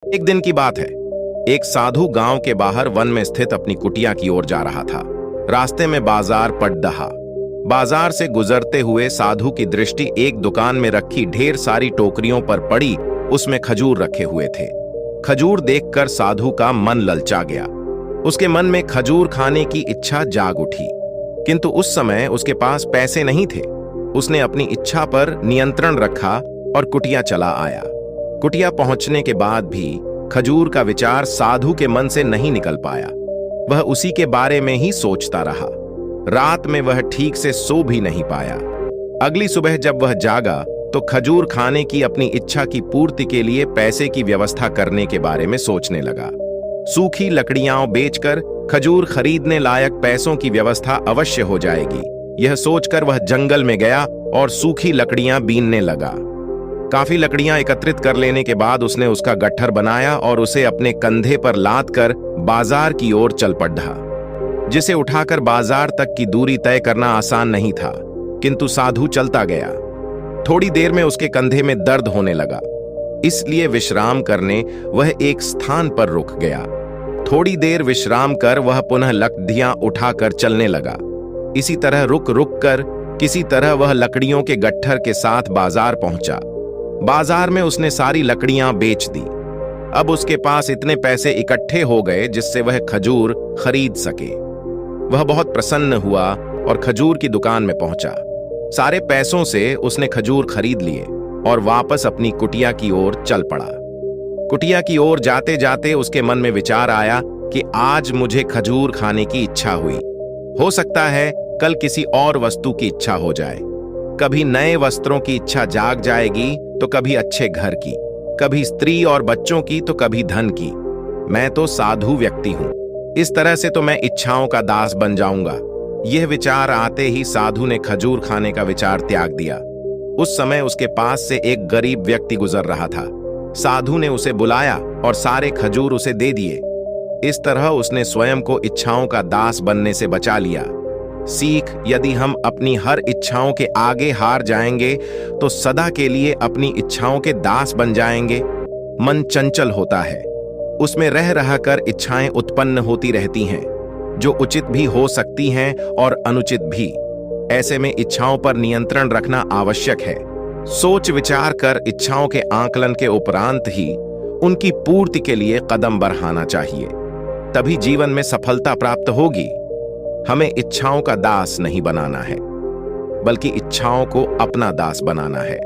एक दिन की बात है। एक साधु गांव के बाहर वन में स्थित अपनी कुटिया की ओर जा रहा था। रास्ते में बाजार पड़ रहा। बाजार से गुजरते हुए साधु की दृष्टि एक दुकान में रखी ढेर सारी टोकरियों पर पड़ी। उसमें खजूर रखे हुए थे। खजूर देखकर साधु का मन ललचा गया। उसके मन में खजूर खाने की इच्छा जाग उठी, किंतु उस समय उसके पास पैसे नहीं थे। उसने अपनी इच्छा पर नियंत्रण रखा और कुटिया चला आया। कुटिया पहुंचने के बाद भी खजूर का विचार साधु के मन से नहीं निकल पाया। वह उसी के बारे में ही सोचता रहा। रात में वह ठीक से सो भी नहीं पाया। अगली सुबह जब वह जागा तो खजूर खाने की अपनी इच्छा की पूर्ति के लिए पैसे की व्यवस्था करने के बारे में सोचने लगा। सूखी लकड़ियां बेचकर खजूर खरीदने लायक पैसों की व्यवस्था अवश्य हो जाएगी। यह सोचकर वह जंगल में गया और सूखी लकड़ियां बीनने लगा। काफी लकड़ियां एकत्रित कर लेने के बाद उसने उसका गट्ठर बनाया और उसे अपने कंधे पर लाद कर बाजार की ओर चल पड़ा। जिसे उठाकर बाजार तक की दूरी तय करना आसान नहीं था, किंतु साधु चलता गया। थोड़ी देर में उसके कंधे में दर्द होने लगा, इसलिए विश्राम करने वह एक स्थान पर रुक गया। थोड़ी देर विश्राम कर वह पुनः लकड़ियां उठाकर चलने लगा। इसी तरह रुक रुक कर किसी तरह वह लकड़ियों के गट्ठर के साथ बाजार पहुंचा। बाजार में उसने सारी लकड़ियां बेच दी। अब उसके पास इतने पैसे इकट्ठे हो गए जिससे वह खजूर खरीद सके। वह बहुत प्रसन्न हुआ और खजूर की दुकान में पहुंचा। सारे पैसों से उसने खजूर खरीद लिए और वापस अपनी कुटिया की ओर चल पड़ा। कुटिया की ओर जाते जाते उसके मन में विचार आया कि आज मुझे खजूर खाने की इच्छा हुई। हो सकता है कल किसी और वस्तु की इच्छा हो जाए। कभी नए वस्त्रों की इच्छा जाग जाएगी तो कभी अच्छे घर की, कभी स्त्री और बच्चों की तो कभी धन की। मैं तो साधु व्यक्ति हूं, इस तरह से तो मैं इच्छाओं का दास बन जाऊंगा। यह विचार आते ही साधु ने खजूर खाने का विचार त्याग दिया। उस समय उसके पास से एक गरीब व्यक्ति गुजर रहा था। साधु ने उसे बुलाया और सारे खजूर उसे दे दिए। इस तरह उसने स्वयं को इच्छाओं का दास बनने से बचा लिया। सीख, यदि हम अपनी हर इच्छाओं के आगे हार जाएंगे तो सदा के लिए अपनी इच्छाओं के दास बन जाएंगे। मन चंचल होता है, उसमें रह रहकर इच्छाएं उत्पन्न होती रहती हैं, जो उचित भी हो सकती हैं और अनुचित भी। ऐसे में इच्छाओं पर नियंत्रण रखना आवश्यक है। सोच विचार कर इच्छाओं के आकलन के उपरांत ही उनकी पूर्ति के लिए कदम बढ़ाना चाहिए, तभी जीवन में सफलता प्राप्त होगी। हमें इच्छाओं का दास नहीं बनाना है, बल्कि इच्छाओं को अपना दास बनाना है।